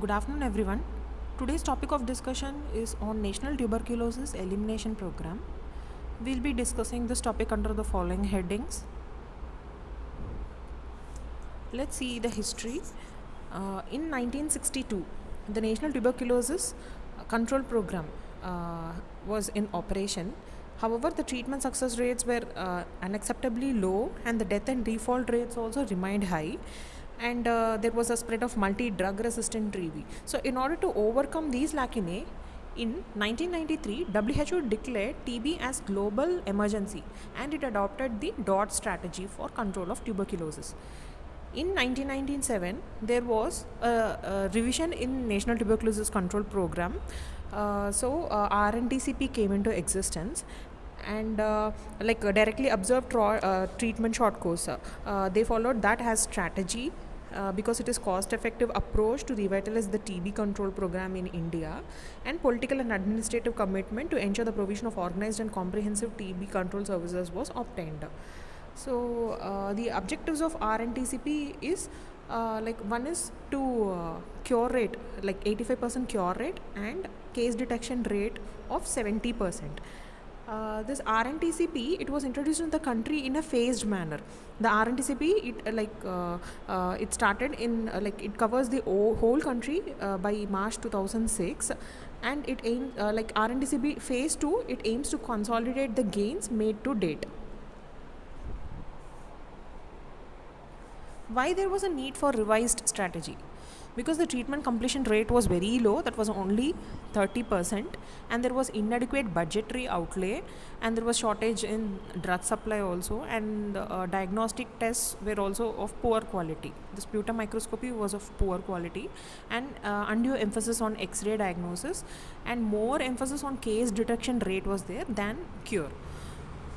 Good afternoon, everyone. Today's topic of discussion is on National Tuberculosis Elimination Program. We'll be discussing this topic under the following headings. Let's see the history. In 1962, the National Tuberculosis Control Program was in operation. However, the treatment success rates were unacceptably low, and the death and default rates also remained high. And there was a spread of multi-drug resistant TB. So, in order to overcome these lacunae, in 1993, WHO declared TB as global emergency, and it adopted the DOT strategy for control of tuberculosis. In 1997, there was a revision in National Tuberculosis Control Program. RNTCP came into existence, and directly observed treatment short course. They followed that as strategy because it is cost effective approach to revitalize the TB control program in India, and political and administrative commitment to ensure the provision of organized and comprehensive TB control services was obtained. So the objectives of RNTCP is one is to cure rate, like 85% cure rate and case detection rate of 70%. This RNTCP, it was introduced in the country in a phased manner. The RNTCP, it started in it covers the whole country by March 2006, and it aims RNTCP phase 2. It aims to consolidate the gains made to date. Why there was a need for revised strategy? Because the treatment completion rate was very low, that was only 30%, and there was inadequate budgetary outlay, and there was shortage in drug supply also, and diagnostic tests were also of poor quality. The sputum microscopy was of poor quality, and undue emphasis on X-ray diagnosis, and more emphasis on case detection rate was there than cure.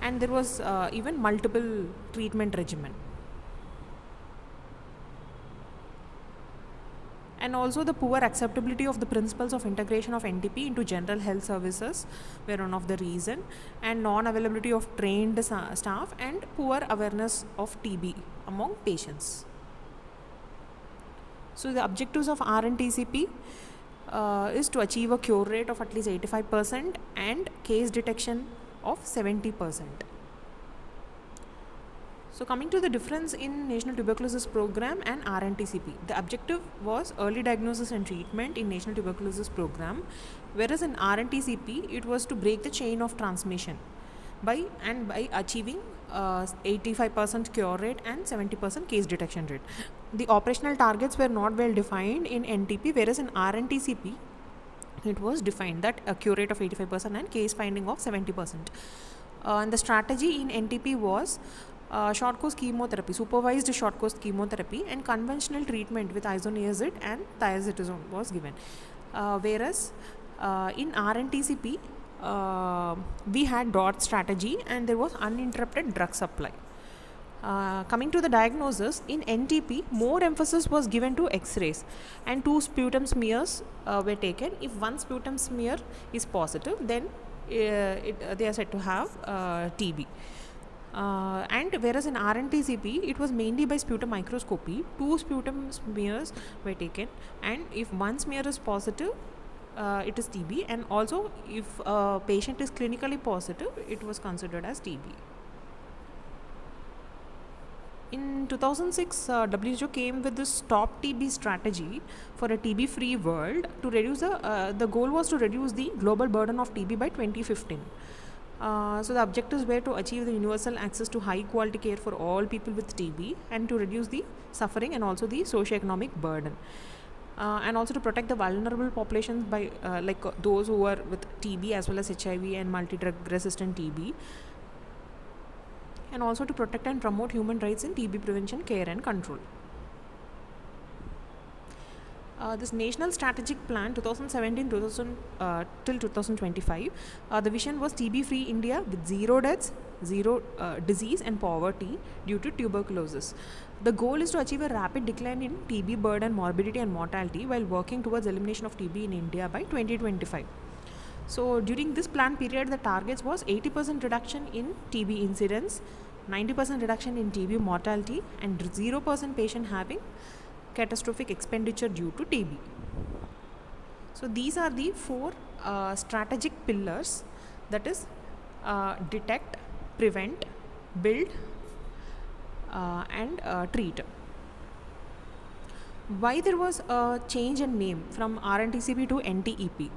And there was even multiple treatment regimen. And also the poor acceptability of the principles of integration of NTP into general health services were one of the reason, and non-availability of trained staff, and poor awareness of TB among patients. So the objectives of RNTCP is to achieve a cure rate of at least 85% and case detection of 70%. So coming to the difference in National Tuberculosis Program and RNTCP, the objective was early diagnosis and treatment in National Tuberculosis Program, whereas in RNTCP it was to break the chain of transmission by achieving 85% cure rate and 70% case detection rate. The operational targets were not well defined in NTP, whereas in RNTCP it was defined that a cure rate of 85% and case finding of 70%. And the strategy in NTP was short course chemotherapy, supervised short course chemotherapy, and conventional treatment with isoniazid and thiazidone was given. Whereas in RNTCP, we had DOT strategy, and there was uninterrupted drug supply. Coming to the diagnosis, in NTP, more emphasis was given to X-rays, and 2 sputum smears were taken. If one sputum smear is positive, then they are said to have TB. And whereas in RNTCP, it was mainly by sputum microscopy. 2 sputum smears were taken, and if one smear is positive, it is TB, and also if a patient is clinically positive, it was considered as TB. In 2006, WHO came with this Stop TB strategy for a TB-free world to reduce the goal was to reduce the global burden of TB by 2015. So the objectives were to achieve the universal access to high quality care for all people with TB, and to reduce the suffering and also the socio-economic burden. And also to protect the vulnerable populations by those who are with TB as well as HIV and multi-drug resistant TB, and also to protect and promote human rights in TB prevention, care and control. This National Strategic Plan 2017 till 2025, the vision was TB-free India with zero deaths, zero disease and poverty due to tuberculosis. The goal is to achieve a rapid decline in TB burden, morbidity and mortality while working towards elimination of TB in India by 2025. So during this plan period, the targets was 80% reduction in TB incidence, 90% reduction in TB mortality, and 0% patient having catastrophic expenditure due to TB. So these are the four strategic pillars, that is detect, prevent, build, and treat. Why there was a change in name from RNTCP to NTEP?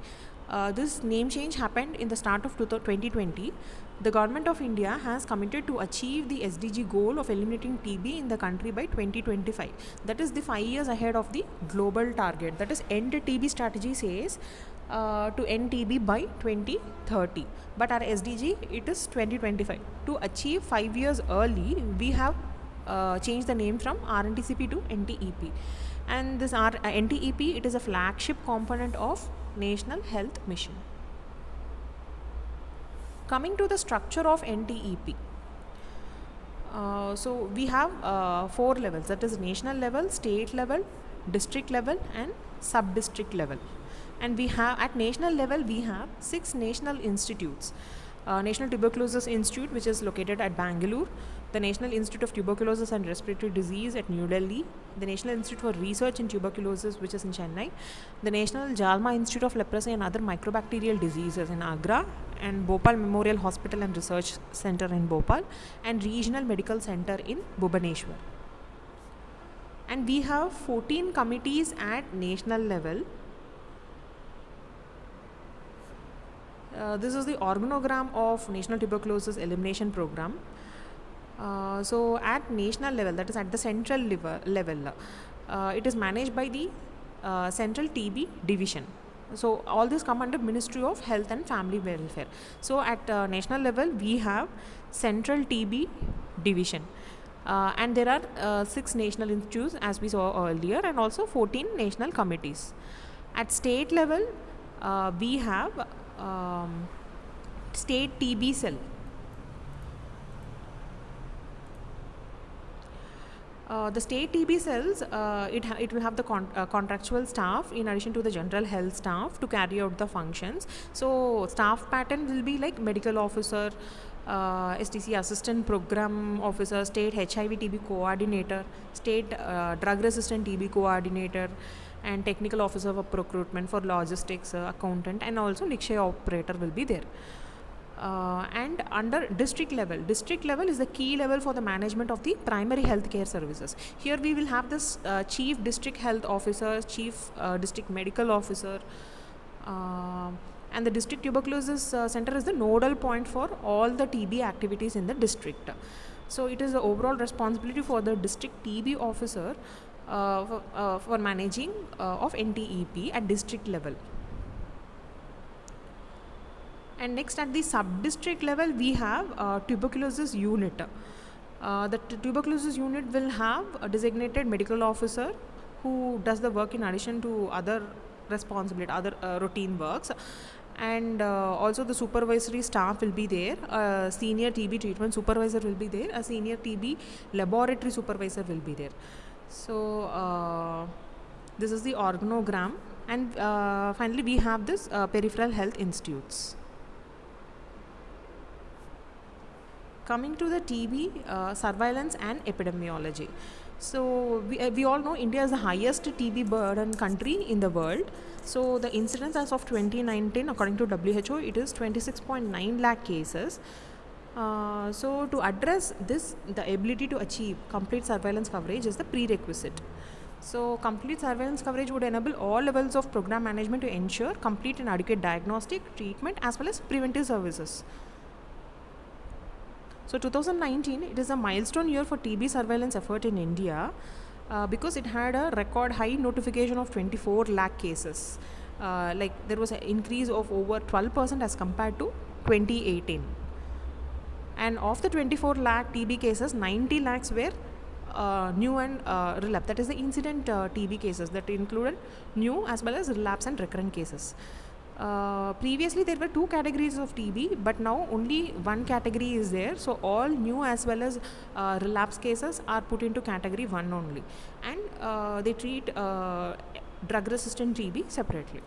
This name change happened in the start of 2020. The government of India has committed to achieve the SDG goal of eliminating TB in the country by 2025. That is the 5 years ahead of the global target. That is, end TB strategy says to end TB by 2030. But our SDG, it is 2025. To achieve 5 years early, we have changed the name from RNTCP to NTEP. And this NTEP, it is a flagship component of National Health Mission. Coming to the structure of NTEP, so we have 4 levels, that is national level, state level, district level, and sub-district level. And we have at national level we have 6 national institutes. National Tuberculosis Institute, which is located at Bangalore, the National Institute of Tuberculosis and Respiratory Disease at New Delhi, the National Institute for Research in Tuberculosis, which is in Chennai, the National Jalma Institute of Leprosy and Other Microbacterial Diseases in Agra, and Bhopal Memorial Hospital and Research Center in Bhopal, and Regional Medical Center in Bhubaneswar. And we have 14 committees at national level. This is the organogram of National Tuberculosis Elimination Program. So at national level, that is at the central level, it is managed by the Central TB Division. So all this come under Ministry of Health and Family Welfare. So at national level, we have Central TB Division. And there are 6 national institutes, as we saw earlier, and also 14 national committees. At state level, we have state TB cell. The state TB cells, it will have the contractual staff in addition to the general health staff to carry out the functions. So staff pattern will be like medical officer, STC assistant program officer, state HIV TB coordinator, state drug resistant TB coordinator, and technical officer for procurement, for logistics, accountant, and also Nikshay operator will be there. And under district level is the key level for the management of the primary health care services. Here we will have this chief district health officer, chief district medical officer, and the district tuberculosis center is the nodal point for all the TB activities in the district. So it is the overall responsibility for the district TB officer for managing of NTEP at district level. And next, at the sub-district level, we have tuberculosis unit. The tuberculosis unit will have a designated medical officer who does the work in addition to other responsibility, other routine works. And also the supervisory staff will be there. A senior TB treatment supervisor will be there. A senior TB laboratory supervisor will be there. So this is the organogram. And finally, we have this peripheral health institutes. Coming to the TB surveillance and epidemiology. So we all know India is the highest TB burden country in the world. So the incidence as of 2019, according to WHO, it is 26.9 lakh cases. So to address this, the ability to achieve complete surveillance coverage is the prerequisite. So complete surveillance coverage would enable all levels of program management to ensure complete and adequate diagnostic, treatment, as well as preventive services. So 2019, it is a milestone year for TB surveillance effort in India because it had a record high notification of 24 lakh cases. Like there was an increase of over 12% as compared to 2018. And of the 24 lakh TB cases, 90 lakhs were new and relapse. That is the incident TB cases that included new as well as relapse and recurrent cases. Previously there were 2 categories of TB, but now only 1 category is there. So all new as well as relapse cases are put into category 1 only, and they treat drug resistant TB separately.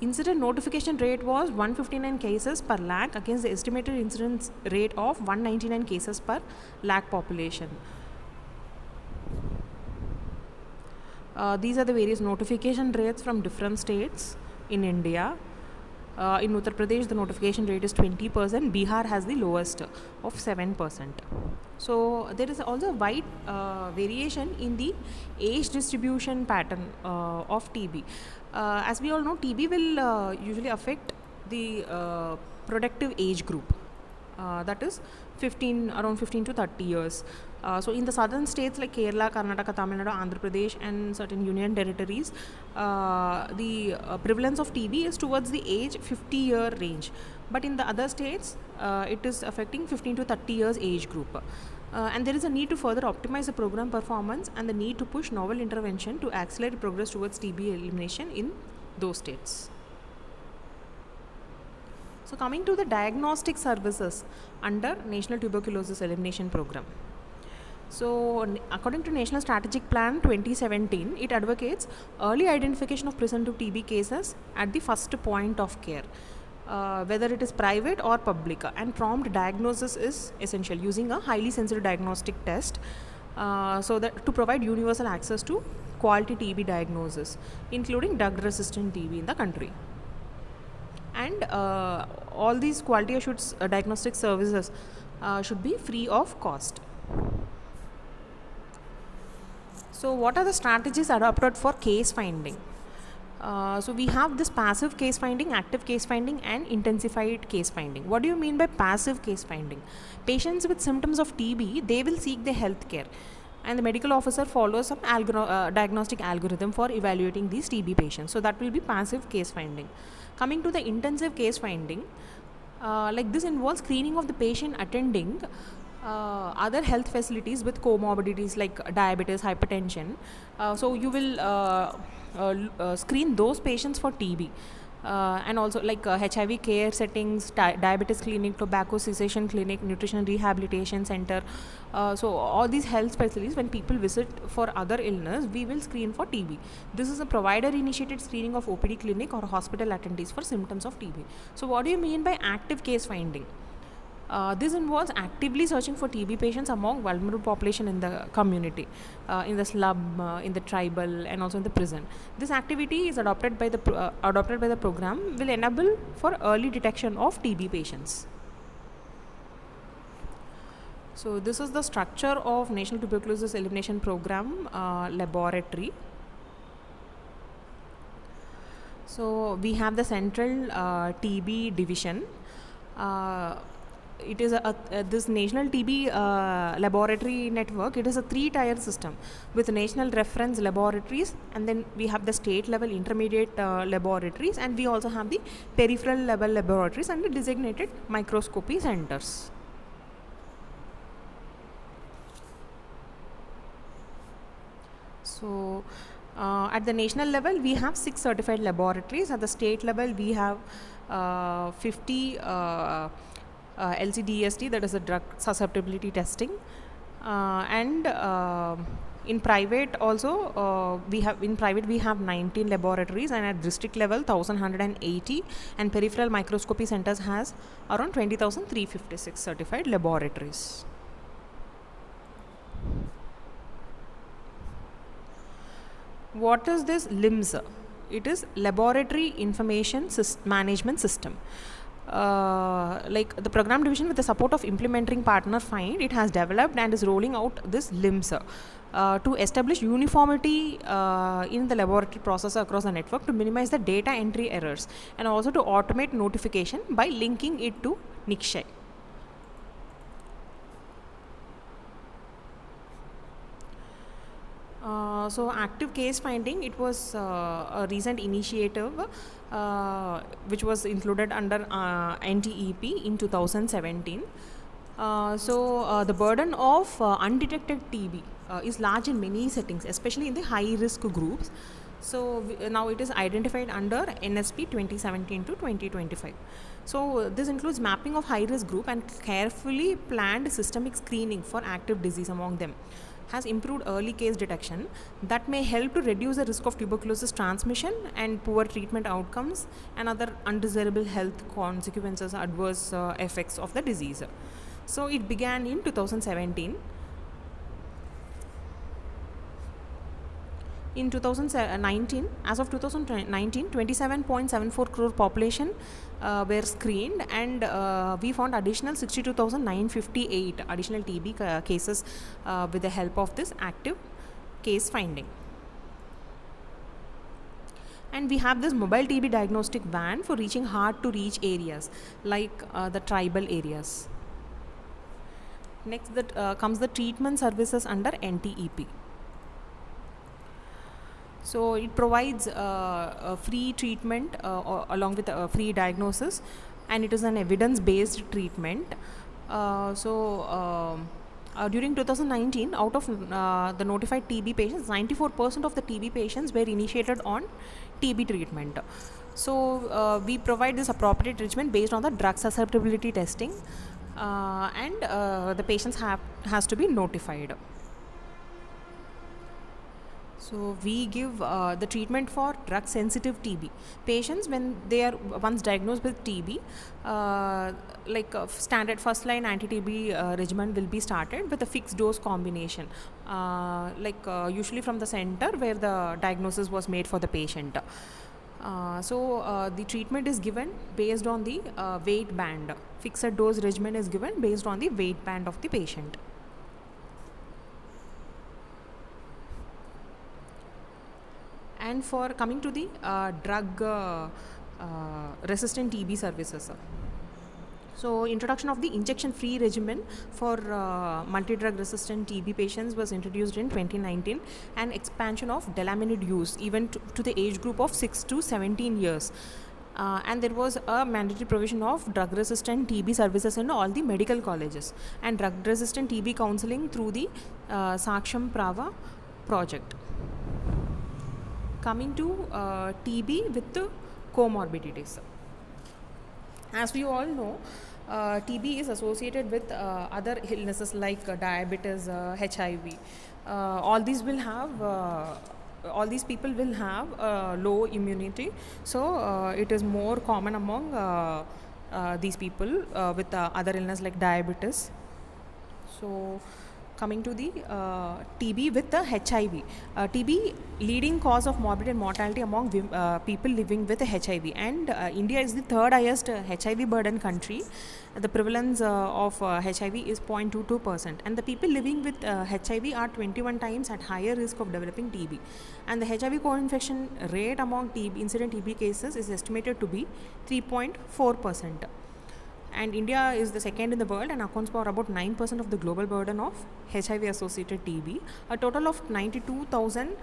Incident notification rate was 159 cases per lakh against the estimated incidence rate of 199 cases per lakh population. These are the various notification rates from different states in India. In Uttar Pradesh, the notification rate is 20%. Bihar has the lowest of 7%. So there is also a wide variation in the age distribution pattern of TB. As we all know, TB will usually affect the productive age group. That is around 15 to 30 years. So in the southern states like Kerala, Karnataka, Tamil Nadu, Andhra Pradesh and certain union territories, the prevalence of TB is towards the age 50-year range. But in the other states, it is affecting 15 to 30 years age group. And there is a need to further optimize the program performance and the need to push novel intervention to accelerate progress towards TB elimination in those states. So coming to the diagnostic services under National Tuberculosis Elimination Program. So according to National Strategic Plan 2017, it advocates early identification of presumptive TB cases at the first point of care, whether it is private or public, and prompt diagnosis is essential using a highly sensitive diagnostic test, so that to provide universal access to quality TB diagnosis, including drug-resistant TB in the country. And all these quality assured diagnostic services should be free of cost. So what are the strategies adopted for case finding? So we have this passive case finding, active case finding and intensified case finding. What do you mean by passive case finding? Patients with symptoms of TB, they will seek the health care and the medical officer follows some diagnostic algorithm for evaluating these TB patients. So that will be passive case finding. Coming to the intensive case finding, like this involves screening of the patient attending other health facilities with comorbidities like diabetes, hypertension. So you will screen those patients for TB. And also like HIV care settings, diabetes clinic, tobacco cessation clinic, nutrition rehabilitation center. So all these health facilities, when people visit for other illness, we will screen for TB. This is a provider initiated screening of OPD clinic or hospital attendees for symptoms of TB. So what do you mean by active case finding? This involves actively searching for TB patients among vulnerable population in the community, in the slum, in the tribal, and also in the prison. This activity is adopted by the program will enable for early detection of TB patients. So this is the structure of National Tuberculosis Elimination Program laboratory. So we have the central TB division. It is this National TB laboratory network. It is a 3-tier system with national reference laboratories, and then we have the state level intermediate laboratories, and we also have the peripheral level laboratories and the designated microscopy centers. So at the national level we have 6 certified laboratories. At the state level we have 50 LCDST, that is a drug susceptibility testing, and in private also we have 19 laboratories, and at district level 1180, and peripheral microscopy centers has around 20,356 certified laboratories. What is this LIMS? It is Laboratory Information Management System. Like the program division with the support of implementing partner FIND, it has developed and is rolling out this LIMS to establish uniformity in the laboratory process across the network, to minimize the data entry errors, and also to automate notification by linking it to NICSHI. So active case finding, it was a recent initiative which was included under NTEP in 2017. The burden of undetected TB is large in many settings, especially in the high risk groups. So now it is identified under NSP 2017 to 2025. So this includes mapping of high risk group and carefully planned systemic screening for active disease among them. Has improved early case detection that may help to reduce the risk of tuberculosis transmission and poor treatment outcomes and other undesirable health consequences, adverse effects of the disease. So it began in 2017. In 2019, as of 2019, 27.74 crore population were screened, and we found additional 62,958 additional TB cases with the help of this active case finding. And we have this mobile TB diagnostic van for reaching hard to reach areas like the tribal areas. Next, comes the treatment services under NTEP. So it provides a free treatment along with a free diagnosis, and it is an evidence-based treatment. During 2019, out of the notified TB patients, 94% of the TB patients were initiated on TB treatment. So we provide this appropriate treatment based on the drug susceptibility testing, and the patients has to be notified. So we give the treatment for drug sensitive TB patients. When they are once diagnosed with TB, standard first line anti-TB regimen will be started with a fixed dose combination, usually from the center where the diagnosis was made for the patient. The treatment is given based on the weight band. Fixed dose regimen is given based on the weight band of the patient. And for coming to the drug resistant TB services. So introduction of the injection free regimen for multi-drug resistant TB patients was introduced in 2019, and expansion of Delaminid use even to the age group of 6 to 17 years. And there was a mandatory provision of drug resistant TB services in all the medical colleges, and drug resistant TB counseling through the Saksham Prava project. Coming to TB with the comorbidities. As we all know, TB is associated with other illnesses like diabetes, HIV. All these people will have low immunity. So it is more common among these people with other illness like diabetes. So coming to the TB with the HIV. TB leading cause of morbidity and mortality among people living with HIV, and India is the third highest HIV burden country. The prevalence of HIV is 0.22%, and the people living with HIV are 21 times at higher risk of developing TB, and the HIV co-infection rate among incident TB cases is estimated to be 3.4%. And India is the second in the world and accounts for about 9% of the global burden of HIV associated TB. A total of 92,000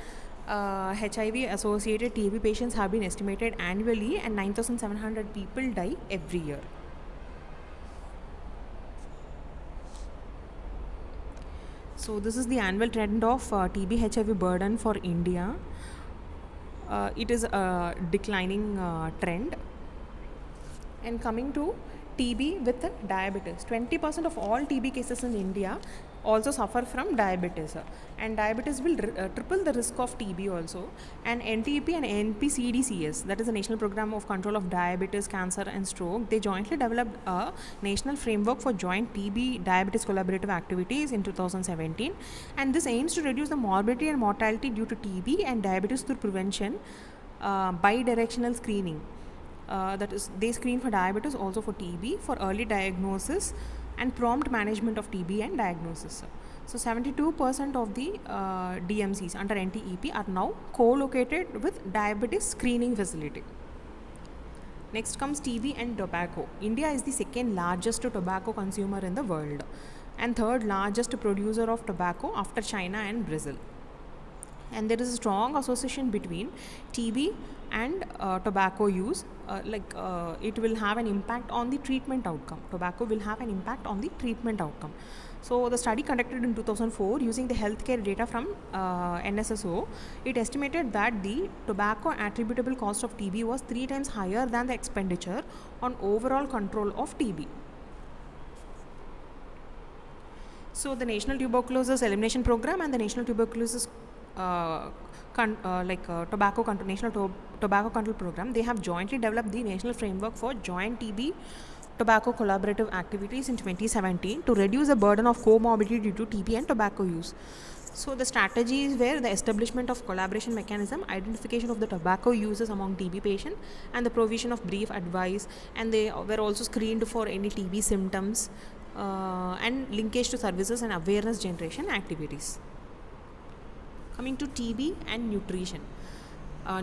HIV associated TB patients have been estimated annually, and 9,700 people die every year. So this is the annual trend of TB HIV burden for India. It is a declining trend. And coming to TB with diabetes, 20% of all TB cases in India also suffer from diabetes, and diabetes will triple the risk of TB also. And NTEP and NPCDCS, that is the National Program of Control of Diabetes, Cancer and Stroke, they jointly developed a national framework for joint TB diabetes collaborative activities in 2017, and this aims to reduce the morbidity and mortality due to TB and diabetes through prevention, bi-directional screening. That is, they screen for diabetes, also for TB, for early diagnosis and prompt management of TB and diagnosis. So 72% of the DMCs under NTEP are now co-located with diabetes screening facility. Next comes TB and tobacco. India is the second largest tobacco consumer in the world and third largest producer of tobacco after China and Brazil. And there is a strong association between TB and tobacco use. It will have an impact on the treatment outcome. Tobacco will have an impact on the treatment outcome. So the study conducted in 2004 using the healthcare data from NSSO, it estimated that the tobacco attributable cost of TB was 3 times higher than the expenditure on overall control of TB. So the National Tuberculosis Elimination Program and the National Tuberculosis Tobacco Control, National Tobacco Control Program, they have jointly developed the National Framework for Joint TB Tobacco Collaborative Activities in 2017 to reduce the burden of comorbidity due to TB and tobacco use. So the strategies were the establishment of collaboration mechanism, identification of the tobacco users among TB patient, and the provision of brief advice, and they were also screened for any TB symptoms, and linkage to services and awareness generation activities. Coming to TB and nutrition.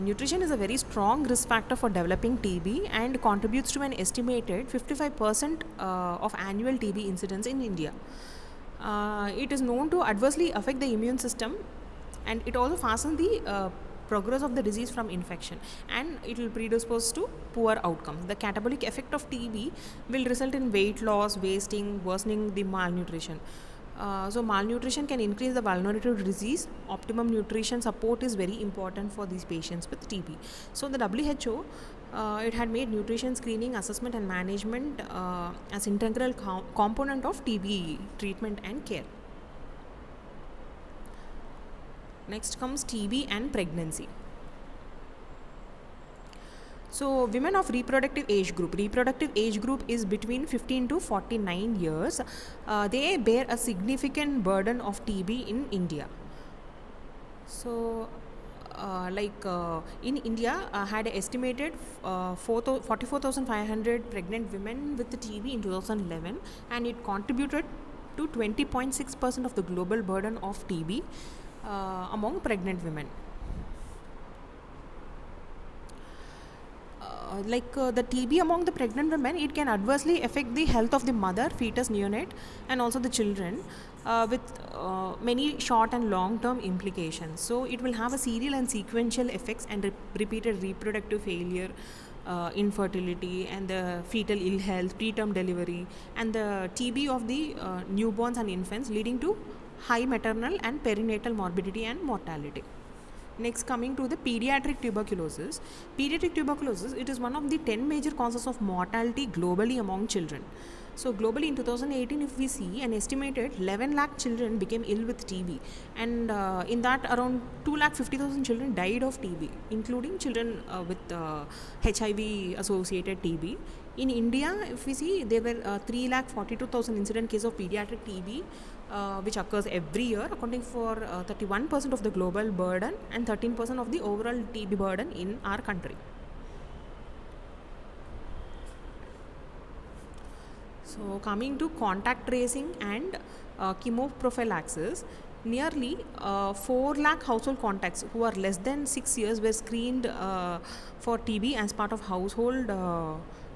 Nutrition is a very strong risk factor for developing TB and contributes to an estimated 55% of annual TB incidence in India. It is known to adversely affect the immune system, and it also fastens the progress of the disease from infection, and it will predispose to poor outcomes. The catabolic effect of TB will result in weight loss, wasting, worsening the malnutrition. So malnutrition can increase the vulnerability to disease. Optimum nutrition support is very important for these patients with TB. So the WHO, it had made nutrition screening, assessment and management as integral component of TB treatment and care. Next comes TB and pregnancy. So women of reproductive age group is between 15 to 49 years. They bear a significant burden of TB in India. So in India had estimated 44,500 pregnant women with the TB in 2011, and it contributed to 20.6% of the global burden of TB among pregnant women. The TB among the pregnant women, it can adversely affect the health of the mother, fetus, neonate, and also the children with many short and long term implications. So it will have a serial and sequential effects and repeated reproductive failure, infertility, and the fetal ill health, preterm delivery, and the TB of the newborns and infants, leading to high maternal and perinatal morbidity and mortality. Next, coming to the pediatric tuberculosis. Pediatric tuberculosis, it is one of the 10 major causes of mortality globally among children. So globally in 2018, if we see, an estimated 11 lakh children became ill with TB, and in that around 2,50,000 children died of TB, including children with HIV associated TB. In India, if we see, there were 3,42,000 incident cases of pediatric TB, which occurs every year, accounting for 31% of the global burden and 13% of the overall TB burden in our country. So coming to contact tracing and chemoprophylaxis, nearly 4 lakh household contacts who are less than 6 years were screened for TB as part of household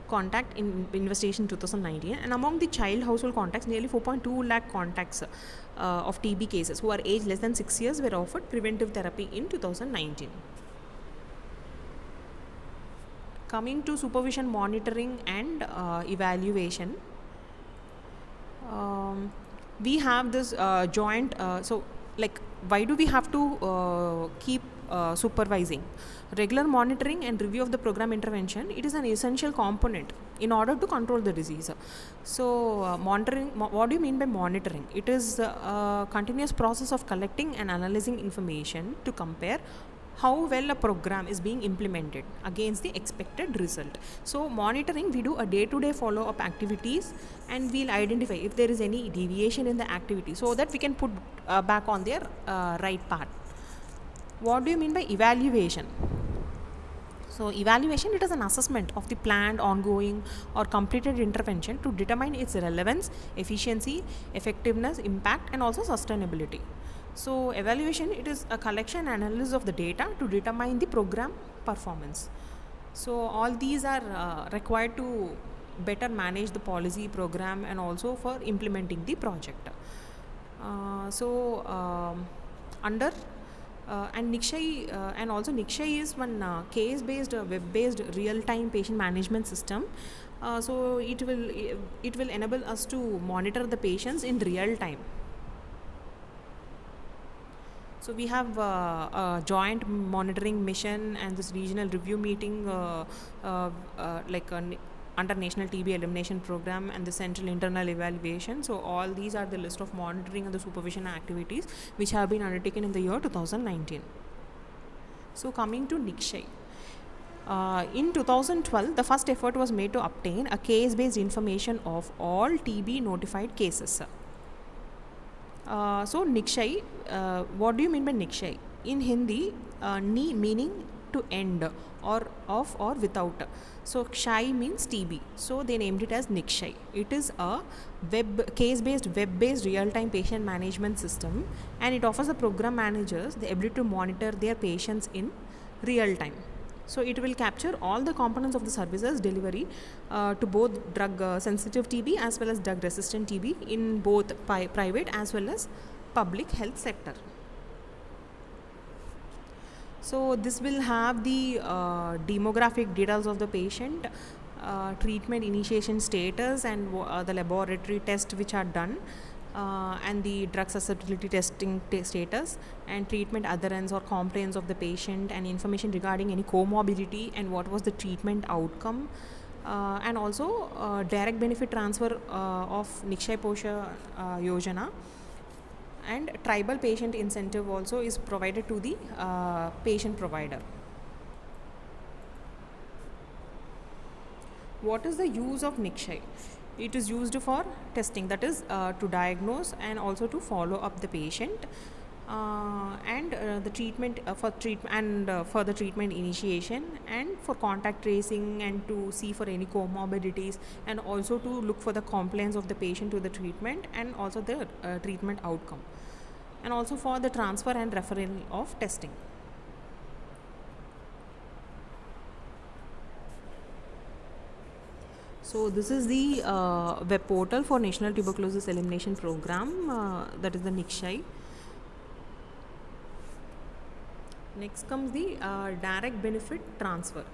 contact in investigation 2019, and among the child household contacts, nearly 4.2 lakh contacts of TB cases who are aged less than 6 years were offered preventive therapy in 2019. Coming to supervision, monitoring and evaluation, we have this joint, why do we have to keep supervising? Regular monitoring and review of the program intervention, it is an essential component in order to control the disease. So monitoring, what do you mean by monitoring? It is a continuous process of collecting and analyzing information to compare how well a program is being implemented against the expected result. So monitoring, we do a day-to-day follow-up activities, and we'll identify if there is any deviation in the activity so that we can put back on their right path. What do you mean by evaluation? So evaluation, it is an assessment of the planned, ongoing or completed intervention to determine its relevance, efficiency, effectiveness, impact and also sustainability. So evaluation, it is a collection and analysis of the data to determine the program performance. So all these are required to better manage the policy, program and also for implementing the project. Under and Nikshay and also Nikshay is one case-based, web-based real-time patient management system. So it will enable us to monitor the patients in real time. So we have a joint monitoring mission and this regional review meeting under National TB Elimination Program and the Central Internal Evaluation. So all these are the list of monitoring and the supervision activities which have been undertaken in the year 2019. So coming to Nikshay. In 2012, the first effort was made to obtain a case-based information of all TB notified cases. So Nikshay, what do you mean by Nikshay? In Hindi, ni meaning to end or of or without. So Kshay means TB. So they named it as Nikshay. It is a case-based, web-based real-time patient management system, and it offers the program managers the ability to monitor their patients in real time. So it will capture all the components of the services delivery to both drug sensitive TB as well as drug resistant TB in both private as well as public health sector. So this will have the demographic details of the patient, treatment initiation status, and the laboratory tests which are done, and the drug susceptibility testing status, and treatment adherence or compliance of the patient, and information regarding any comorbidity and what was the treatment outcome, and also direct benefit transfer of Nikshay Posha Yojana, and tribal patient incentive also is provided to the patient provider. What is the use of Nikshay? It is used for testing, that is to diagnose and also to follow up the patient, and the treatment for the treatment initiation, and for contact tracing, and to see for any comorbidities, and also to look for the compliance of the patient to the treatment, and also the treatment outcome, and also for the transfer and referral of testing. So this is the web portal for National Tuberculosis Elimination Program, that is the Nikshay. Next comes the direct benefit transfer,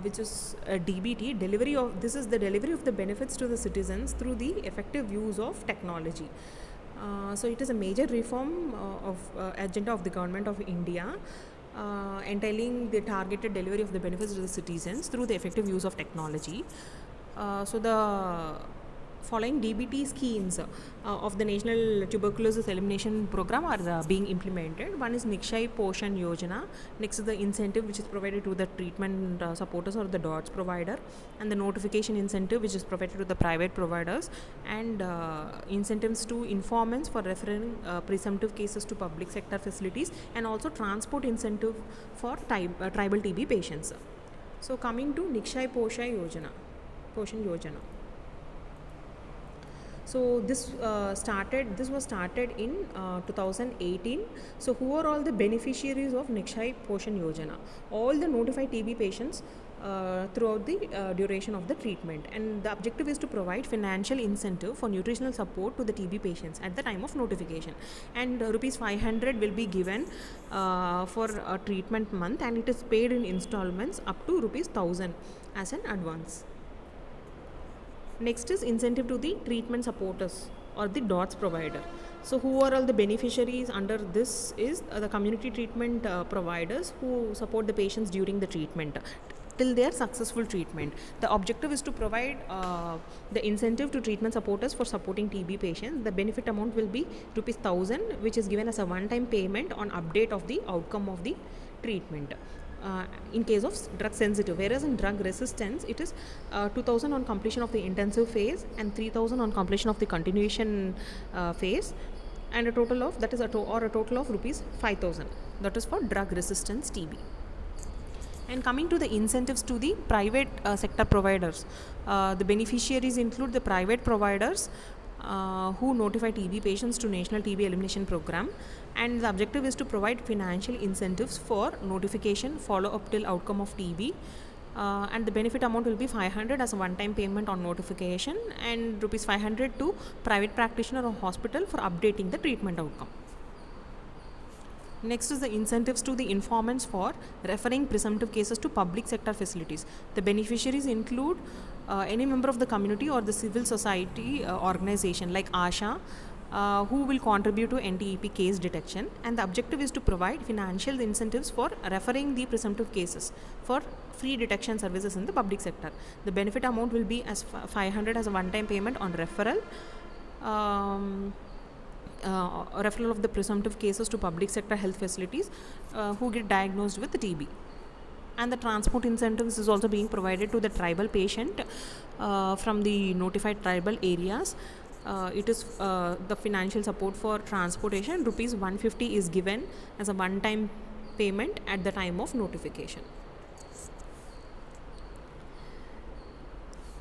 which is DBT. This is the delivery of the benefits to the citizens through the effective use of technology. So it is a major reform of agenda of the government of India, entailing the targeted delivery of the benefits to the citizens through the effective use of technology. So the following DBT schemes of the National Tuberculosis Elimination Program are being implemented. One is Nikshay Poshan Yojana. Next is the incentive which is provided to the treatment supporters or the DOTS provider, and the notification incentive which is provided to the private providers, and incentives to informants for referring presumptive cases to public sector facilities, and also transport incentive for tribal TB patients. So coming to Nikshay Poshan Yojana. So this was started in 2018. So who are all the beneficiaries of Nikshay Poshan Yojana? All the notified TB patients throughout the duration of the treatment, and the objective is to provide financial incentive for nutritional support to the TB patients at the time of notification, and rupees 500 will be given for a treatment month, and it is paid in installments up to rupees 1000 as an advance. Next is incentive to the treatment supporters or the DOTS provider. So who are all the beneficiaries under this is the community treatment providers who support the patients during the treatment till their successful treatment. The objective is to provide the incentive to treatment supporters for supporting TB patients. The benefit amount will be rupees 1000, which is given as a one-time payment on update of the outcome of the treatment. In case of drug sensitive, whereas in drug resistance it is 2000 on completion of the intensive phase and 3000 on completion of the continuation phase, and a total of rupees 5000, that is for drug resistance TB. And coming to the incentives to the private sector providers, the beneficiaries include the private providers who notify TB patients to National TB Elimination Program, and the objective is to provide financial incentives for notification, follow-up till outcome of TB, and the benefit amount will be 500 as a one-time payment on notification, and rupees 500 to private practitioner or hospital for updating the treatment outcome. Next is the incentives to the informants for referring presumptive cases to public sector facilities. The beneficiaries include any member of the community or the civil society organization like ASHA, who will contribute to NTEP case detection, and the objective is to provide financial incentives for referring the presumptive cases for free detection services in the public sector. The benefit amount will be as 500 as a one-time payment on referral. Referral of the presumptive cases to public sector health facilities who get diagnosed with the TB. And the transport incentives is also being provided to the tribal patient from the notified tribal areas It is the financial support for transportation. Rupees 150 is given as a one-time payment at the time of notification.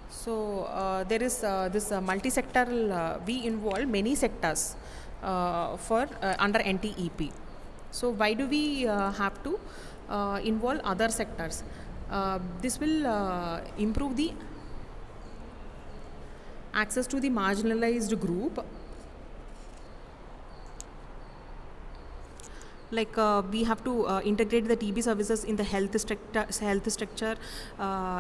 So there is this multi-sectoral. We involve many sectors for under NTEP. So why do we have to involve other sectors? This will improve the access to the marginalized group. Like we have to integrate the TB services in the health structure,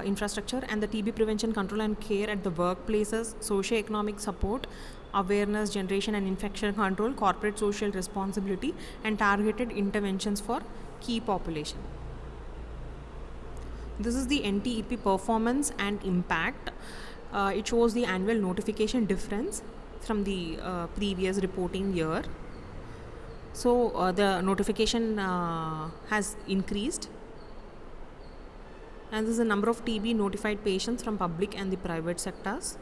infrastructure, and the TB prevention, control, and care at the workplaces, socio-economic support, awareness generation and infection control, corporate social responsibility, and targeted interventions for key population. This is the NTEP performance and impact. It shows the annual notification difference from the previous reporting year. So the notification has increased, and this is the number of TB notified patients from public and the private sectors.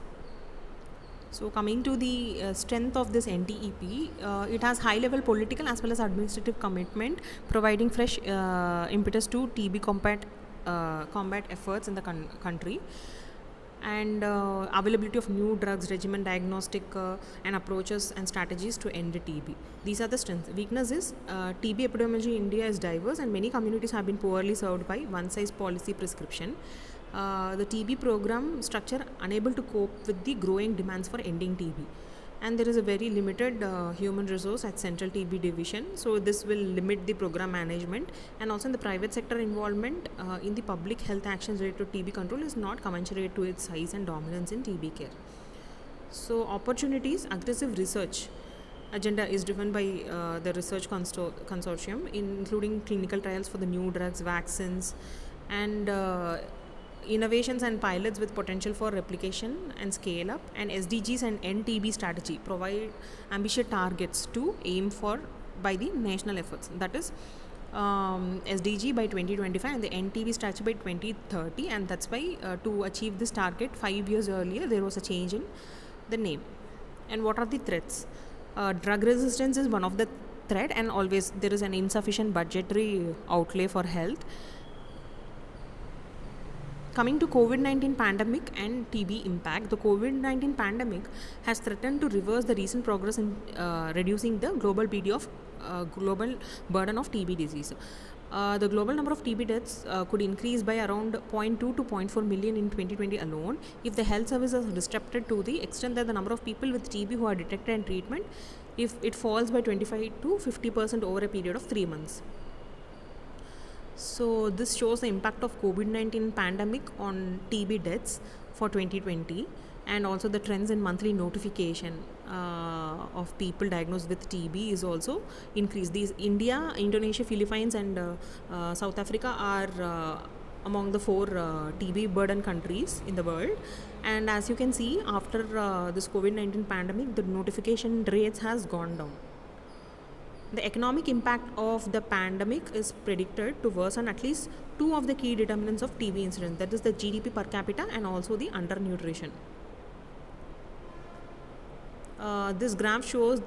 So coming to the strength of this NTEP, it has high level political as well as administrative commitment, providing fresh impetus to TB combat efforts in the country, and availability of new drugs, regimen, diagnostic and approaches and strategies to end the TB. These are the strengths. Weakness is TB epidemiology in India is diverse, and many communities have been poorly served by one size policy prescription. The TB program structure unable to cope with the growing demands for ending TB, and there is a very limited human resource at Central TB Division. So this will limit the program management, and also in the private sector involvement in the public health actions related to TB control is not commensurate to its size and dominance in TB care. So opportunities, aggressive research agenda is driven by the research consortium, including clinical trials for the new drugs, vaccines, and innovations and pilots with potential for replication and scale up, and SDGs and NTB strategy provide ambitious targets to aim for by the national efforts. That is SDG by 2025 and the NTB strategy by 2030, and that's why to achieve this target 5 years earlier there was a change in the name. And what are the threats? Drug resistance is one of the threat, and always there is an insufficient budgetary outlay for health. Coming to COVID-19 pandemic and TB impact, the COVID-19 pandemic has threatened to reverse the recent progress in reducing the global global burden of TB disease. The global number of TB deaths could increase by around 0.2 to 0.4 million in 2020 alone if the health services are disrupted to the extent that the number of people with TB who are detected and treatment, if it falls by 25 to 50% over a period of 3 months. So this shows the impact of COVID-19 pandemic on TB deaths for 2020, and also the trends in monthly notification of people diagnosed with TB is also increased. These India, Indonesia, Philippines, and South Africa are among the 4 TB burden countries in the world. And as you can see, after this COVID-19 pandemic, the notification rates has gone down. The economic impact of the pandemic is predicted to worsen at least 2 of the key determinants of TB incidence, that is the GDP per capita and also the undernutrition. This graph shows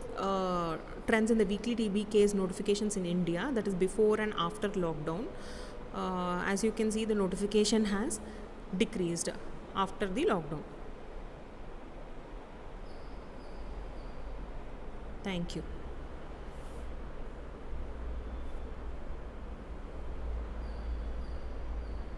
trends in the weekly TB case notifications in India, that is before and after lockdown. As you can see, the notification has decreased after the lockdown. Thank you.